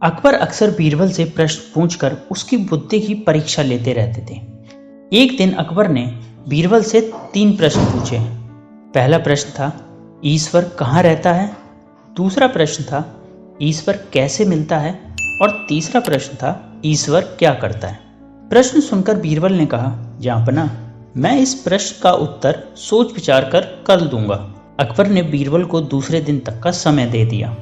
अकबर अक्सर बीरबल से प्रश्न पूछकर उसकी बुद्धि की परीक्षा लेते रहते थे। एक दिन अकबर ने बीरबल से 3 प्रश्न पूछे। पहला प्रश्न था, ईश्वर कहाँ रहता है? दूसरा प्रश्न था, ईश्वर कैसे मिलता है? और तीसरा प्रश्न था, ईश्वर क्या करता है? प्रश्न सुनकर बीरबल ने कहा, जहाँपना, मैं इस प्रश्न का उत्तर सोच विचार कर कल दूंगा। अकबर ने बीरबल को दूसरे दिन तक का समय दे दिया।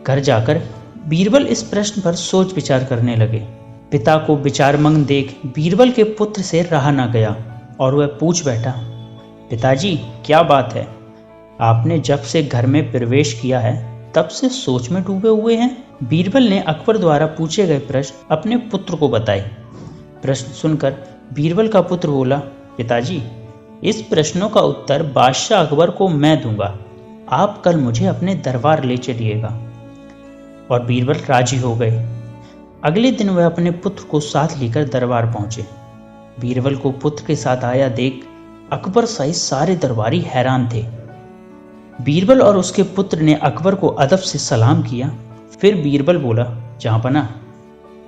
घर जाकर बीरबल इस प्रश्न पर सोच विचार करने लगे। पिता को विचारमग्न देख बीरबल के पुत्र से रहा न गया और वह पूछ बैठा, पिताजी क्या बात है? आपने जब से घर में प्रवेश किया है तब से सोच में डूबे हुए हैं। बीरबल ने अकबर द्वारा पूछे गए प्रश्न अपने पुत्र को बताए। प्रश्न सुनकर बीरबल का पुत्र बोला, पिताजी, इस प्रश्नों का उत्तर बादशाह अकबर को मैं दूंगा। आप कल मुझे अपने दरबार ले चलिएगा। और बीरबल राजी हो गए। अगले दिन वह अपने पुत्र को साथ लेकर दरबार पहुंचे। बीरबल को पुत्र के साथ आया देख अकबर सहित सारे दरबारी हैरान थे। बीरबल और उसके पुत्र ने अकबर को अदब से सलाम किया। फिर बीरबल बोला, जहाँपना,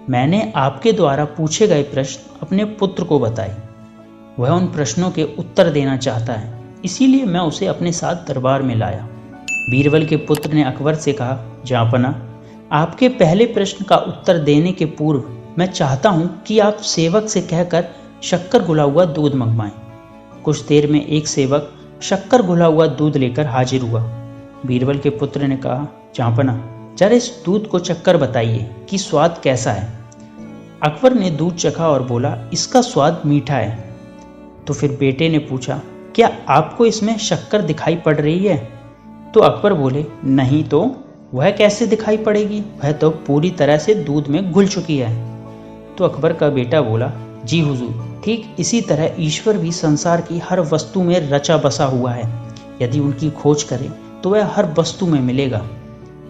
मैंने आपके द्वारा पूछे गए प्रश्न अपने पुत्र को बताए। वह उन प्रश्नों के उत्तर देना चाहता है, इसीलिए मैं उसे अपने साथ दरबार में लाया। बीरबल के पुत्र ने अकबर से कहा, जहाँपना, आपके पहले प्रश्न का उत्तर देने के पूर्व मैं चाहता हूं कि आप सेवक से कहकर शक्कर घुला हुआ दूध मंगवाएं। कुछ देर में एक सेवक शक्कर घुला हुआ दूध लेकर हाजिर हुआ। बीरबल के पुत्र ने कहा, जहाँपना, जरा इस दूध को चखकर बताइए कि स्वाद कैसा है। अकबर ने दूध चखा और बोला, इसका स्वाद मीठा है। तो फिर बेटे ने पूछा, क्या आपको इसमें शक्कर दिखाई पड़ रही है? तो अकबर बोले, नहीं तो वह कैसे दिखाई पड़ेगी, वह तो पूरी तरह से दूध में घुल चुकी है। तो अकबर का बेटा बोला, जी हुजूर, ठीक इसी तरह ईश्वर भी संसार की हर वस्तु में रचा बसा हुआ है। यदि उनकी खोज करें तो वह हर वस्तु में मिलेगा।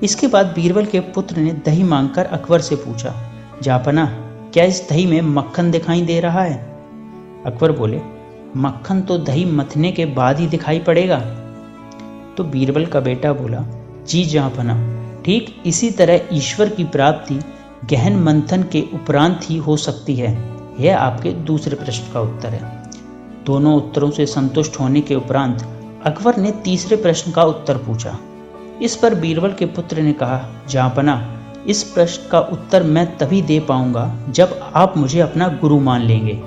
इसके बाद बीरबल के पुत्र ने दही मांगकर अकबर से पूछा, जहाँपना, क्या इस दही में मक्खन दिखाई दे रहा है? अकबर बोले, मक्खन तो दही मथने के बाद ही दिखाई पड़ेगा। तो बीरबल का बेटा बोला, जी जहाँपना, ठीक इसी तरह ईश्वर की प्राप्ति गहन मंथन के उपरांत ही हो सकती है। यह आपके दूसरे प्रश्न का उत्तर है। दोनों उत्तरों से संतुष्ट होने के उपरांत अकबर ने तीसरे प्रश्न का उत्तर पूछा। इस पर बीरबल के पुत्र ने कहा, जहाँपना, इस प्रश्न का उत्तर मैं तभी दे पाऊंगा जब आप मुझे अपना गुरु मान लेंगे।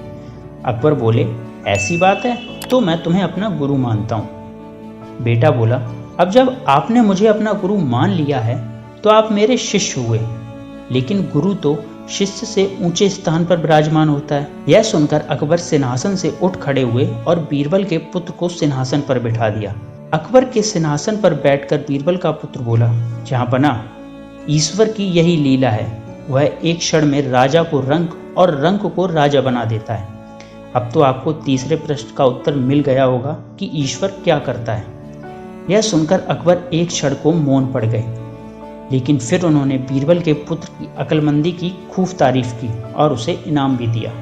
अकबर बोले, ऐसी बात है तो मैं तुम्हें अपना गुरु मानता हूँ। बेटा बोला, अब जब आपने मुझे अपना गुरु मान लिया है तो आप मेरे शिष्य हुए, लेकिन गुरु तो शिष्य से ऊंचे स्थान पर विराजमान होता है। यह सुनकर अकबर सिंहासन से उठ खड़े हुए और बीरबल के पुत्र को सिंहासन पर बिठा दिया। अकबर के सिंहासन पर बैठकर बीरबल का पुत्र बोला, जहाँपना, ईश्वर की यही लीला है। वह एक क्षण में राजा को रंक और रंक को राजा बना देता है। अब तो आपको तीसरे प्रश्न का उत्तर मिल गया होगा कि ईश्वर क्या करता है। यह सुनकर अकबर एक क्षण को मौन पड़ गए, लेकिन फिर उन्होंने बीरबल के पुत्र की अक्लमंदी की खूब तारीफ की और उसे इनाम भी दिया।